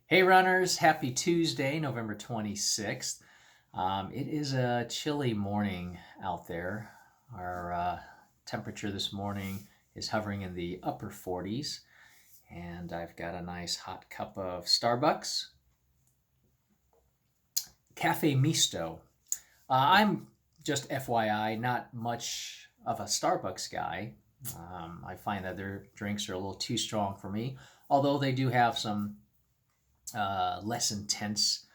Hey runners, happy Tuesday, November 26th. It is a chilly morning out there. Our temperature this morning is hovering in the upper 40s, and I've got a nice hot cup of Starbucks Cafe Misto. I'm just FYI, not much of a Starbucks guy. I find that their drinks are a little too strong for me, although they do have some less intense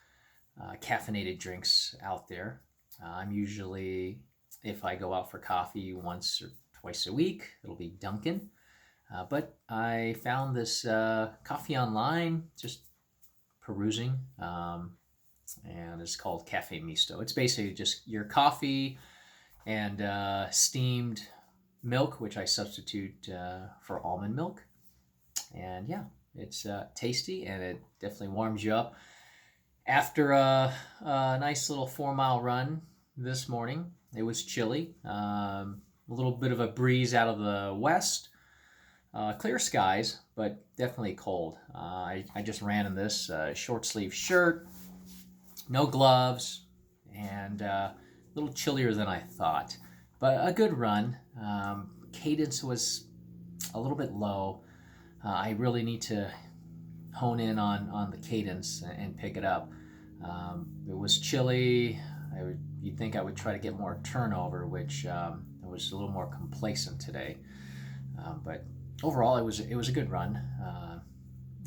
caffeinated drinks out there. I'm usually, if I go out for coffee once or twice a week, it'll be Dunkin'. But I found this coffee online, just perusing, and it's called Cafe Misto. It's basically just your coffee and steamed milk, which I substitute for almond milk. And yeah, it's tasty and it definitely warms you up. After a nice little 4 mile run this morning, it was chilly. A little bit of a breeze out of the west. Clear skies, but definitely cold. I just ran in this short sleeve shirt, no gloves, and a little chillier than I thought. But a good run. Cadence was a little bit low. I really need to hone in on the cadence and pick it up. It was chilly. You'd think I would try to get more turnover, which I was a little more complacent today. But overall, it was a good run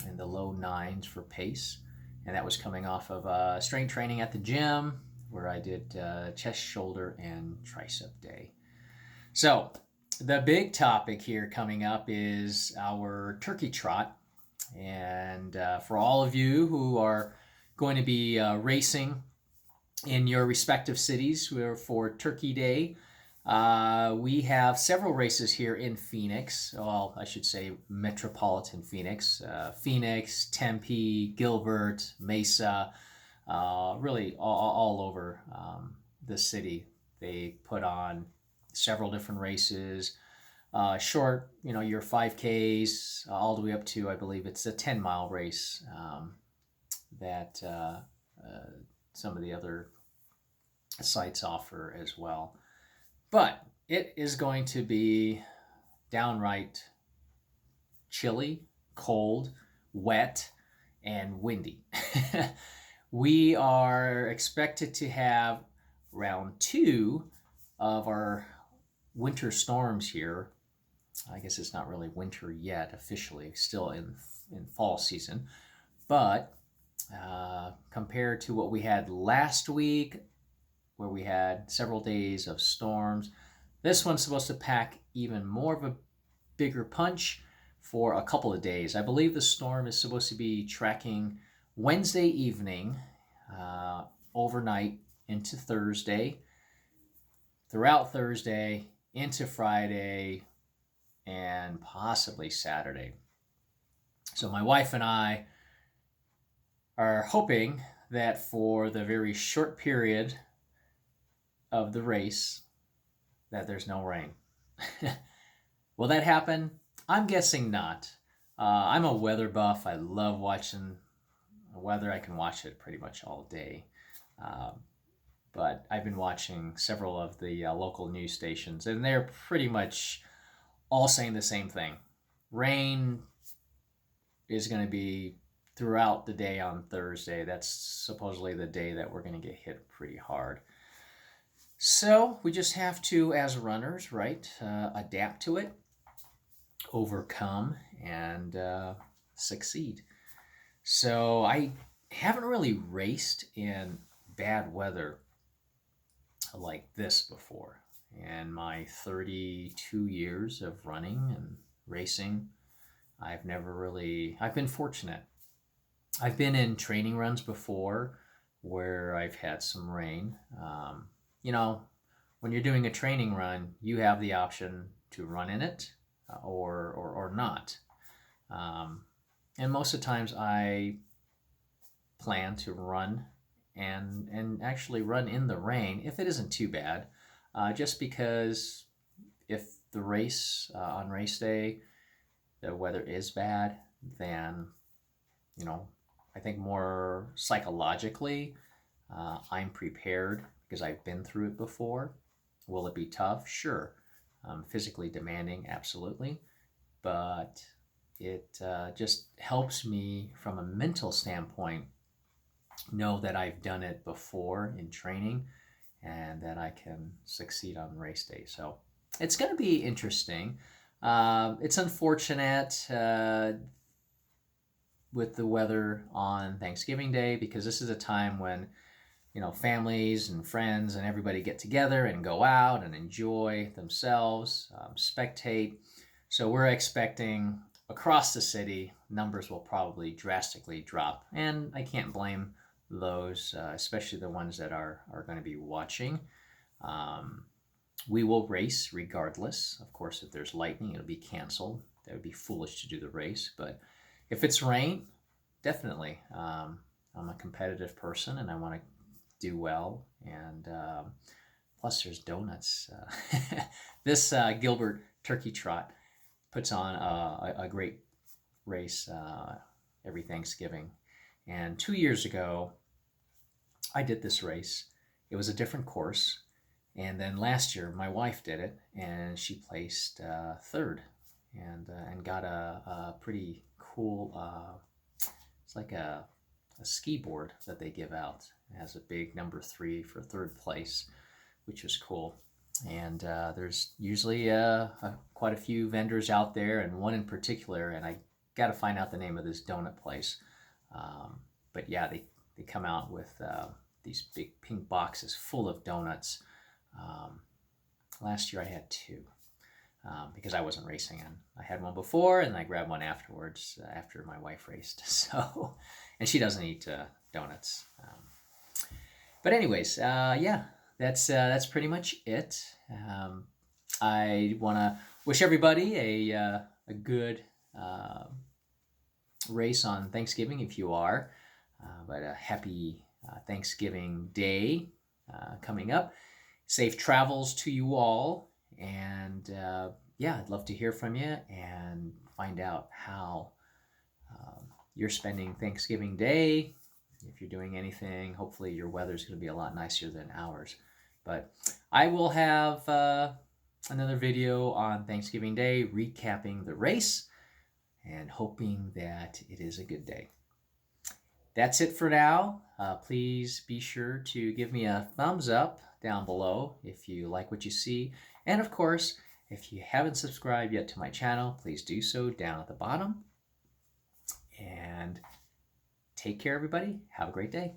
in the low nines for pace, and that was coming off of strength training at the gym where I did chest, shoulder, and tricep day. So the big topic here coming up is our turkey trot. And for all of you who are going to be racing in your respective cities for Turkey Day, we have several races here in Phoenix. Well, I should say metropolitan Phoenix. Phoenix, Tempe, Gilbert, Mesa, really all over the city. They put on several different races. Short, your 5Ks, all the way up to, I believe it's a 10-mile race that some of the other sites offer as well. But it is going to be downright chilly, cold, wet, and windy. We are expected to have round two of our winter storms here. I guess it's not really winter yet officially, still in fall season. But compared to what we had last week, where we had several days of storms, this one's supposed to pack even more of a bigger punch for a couple of days. I believe the storm is supposed to be tracking Wednesday evening, overnight into Thursday, throughout Thursday, into Friday, and possibly Saturday. So my wife and I are hoping that for the very short period of the race that there's no rain. Will that happen? I'm guessing not. I'm a weather buff. I love watching weather. I can watch it pretty much all day. But I've been watching several of the local news stations, and they're pretty much all saying the same thing. Rain is going to be throughout the day on Thursday. That's supposedly the day that we're going to get hit pretty hard. So we just have to, as runners, right, adapt to it, overcome, and succeed. So I haven't really raced in bad weather like this before. In my 32 years of running and racing, I've been fortunate. I've been in training runs before where I've had some rain. When you're doing a training run, you have the option to run in it or not. And most of the times I plan to run and actually run in the rain if it isn't too bad. Just because if the race on race day the weather is bad, then I think more psychologically, I'm prepared because I've been through it before. Will it be tough? Sure. Physically demanding, absolutely. But it just helps me from a mental standpoint know that I've done it before in training and that I can succeed on race day. So it's going to be interesting. It's unfortunate with the weather on Thanksgiving Day because this is a time when families and friends and everybody get together and go out and enjoy themselves, spectate. So we're expecting across the city numbers will probably drastically drop, and I can't blame those, especially the ones that are going to be watching. We will race regardless. Of course, if there's lightning, it'll be canceled. That would be foolish to do the race. But if it's rain, definitely. I'm a competitive person and I want to do well. And plus, there's donuts. This Gilbert Turkey Trot puts on a great race every Thanksgiving. And 2 years ago, I did this race. It was a different course. And then last year, my wife did it, and she placed third, and got a pretty cool. It's like a ski board that they give out. It has a big number 3 for third place, which was cool. And there's usually quite a few vendors out there, and one in particular, and I got to find out the name of this donut place. But yeah, they come out with these big pink boxes full of donuts. Last year I had 2 because I wasn't racing, and I had one before and I grabbed one afterwards after my wife raced. So, and she doesn't eat donuts. But anyways, yeah, that's pretty much it. I want to wish everybody a good race on Thanksgiving if you are, but a happy Thanksgiving Day coming up. Safe travels to you all, and yeah, I'd love to hear from you and find out how you're spending Thanksgiving Day. If you're doing anything, hopefully your weather's going to be a lot nicer than ours. But I will have another video on Thanksgiving Day recapping the race and hoping that it is a good day. That's it for now. Please be sure to give me a thumbs up down below if you like what you see. And of course, if you haven't subscribed yet to my channel, please do so down at the bottom. And take care, everybody. Have a great day.